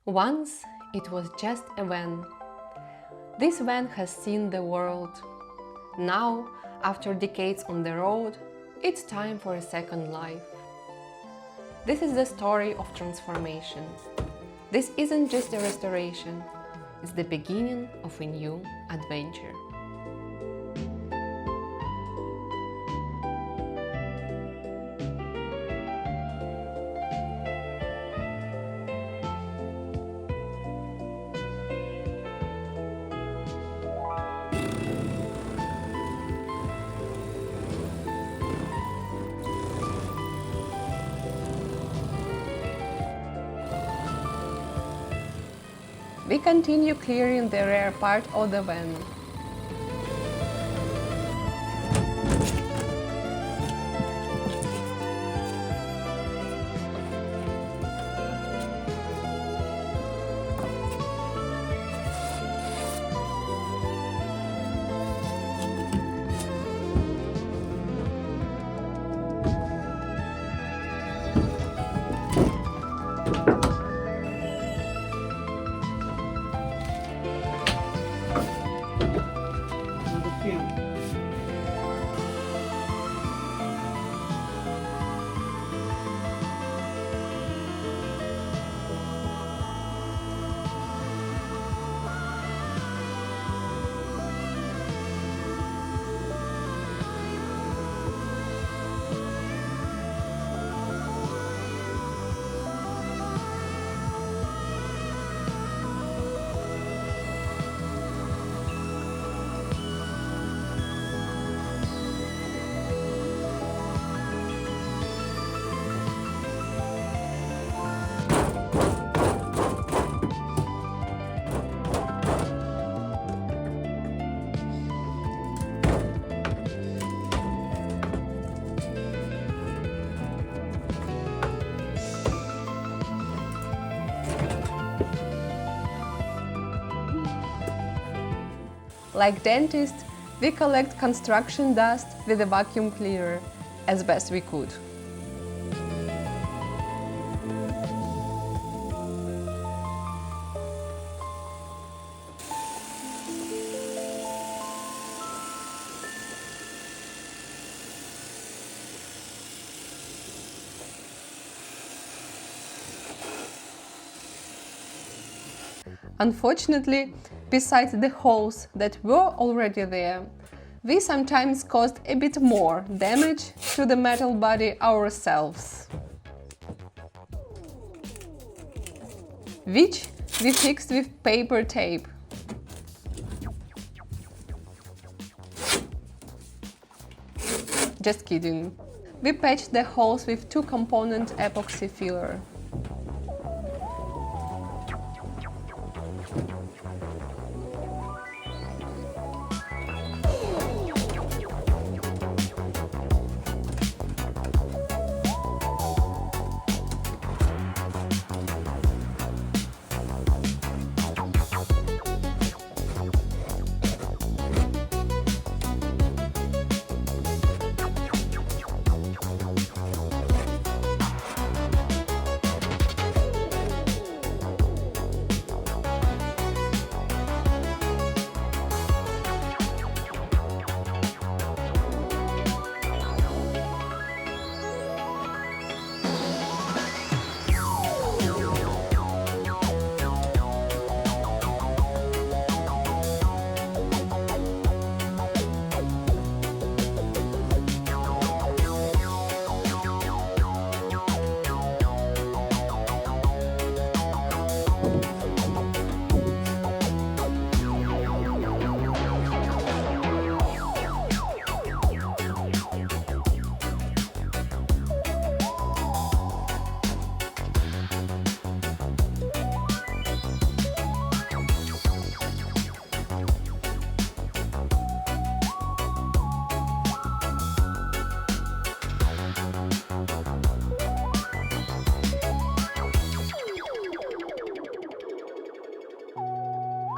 Once it was just a van. This van has seen the world. Now, after decades on the road, it's time for a second life. This is the story of transformation. This isn't just a restoration, it's the beginning of a new adventure. We continue clearing the rear part of the van. Like dentists, we collect construction dust with a vacuum cleaner, as best we could. Unfortunately, besides the holes that were already there, we sometimes caused a bit more damage to the metal body ourselves, which we fixed with paper tape. Just kidding. We patched the holes with two-component epoxy filler.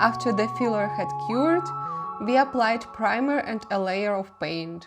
After the filler had cured, we applied primer and a layer of paint.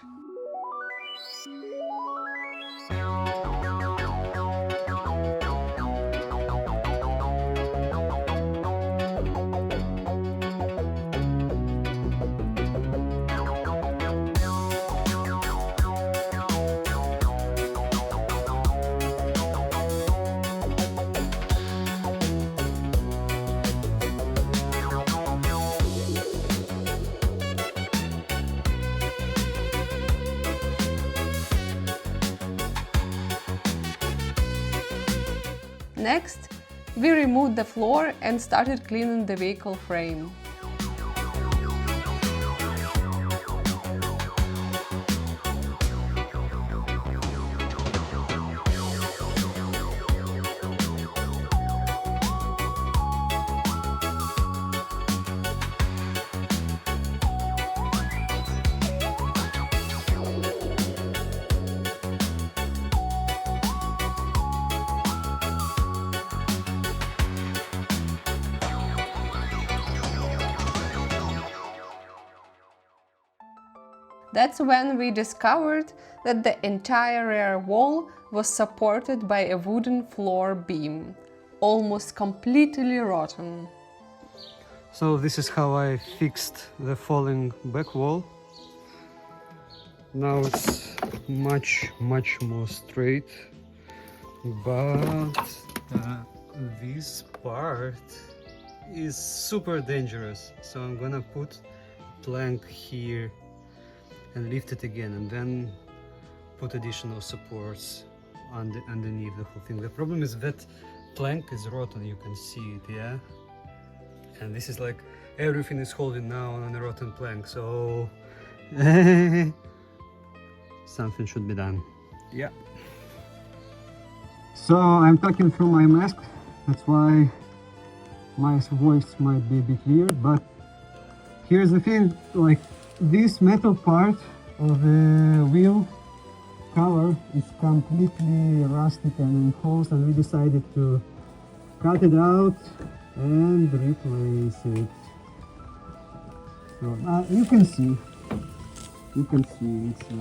Next, we removed the floor and started cleaning the vehicle frame. That's when we discovered that the entire rear wall was supported by a wooden floor beam, almost completely rotten. So this is how I fixed the falling back wall. Now it's much more straight, but this part is super dangerous. So I'm gonna put a plank here and lift it again, and then put additional supports underneath the whole thing. The problem is that plank is rotten, you can see it, yeah? And this is like, everything is holding now on a rotten plank, so something should be done. Yeah. So I'm talking through my mask, that's why my voice might be a bit weird, but here's the thing, like, this metal part of the wheel cover is completely rusted and enclosed, and we decided to cut it out and replace it. So you can see it's a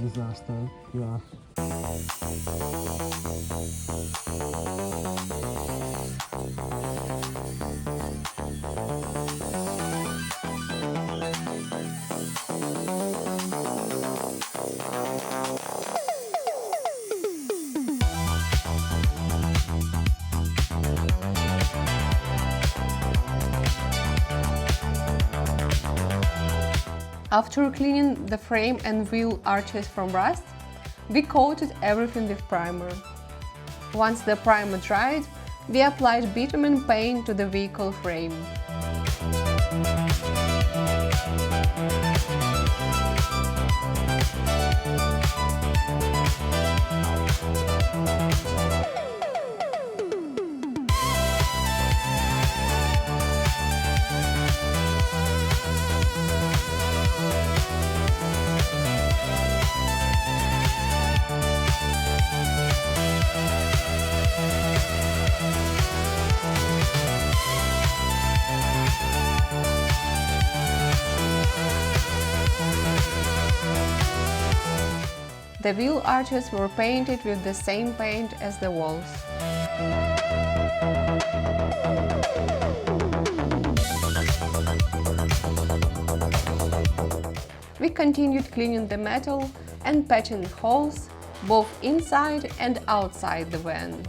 disaster. Yeah. After cleaning the frame and wheel arches from rust, we coated everything with primer. Once the primer dried, we applied bitumen paint to the vehicle frame. The wheel arches were painted with the same paint as the walls. We continued cleaning the metal and patching holes both inside and outside the van.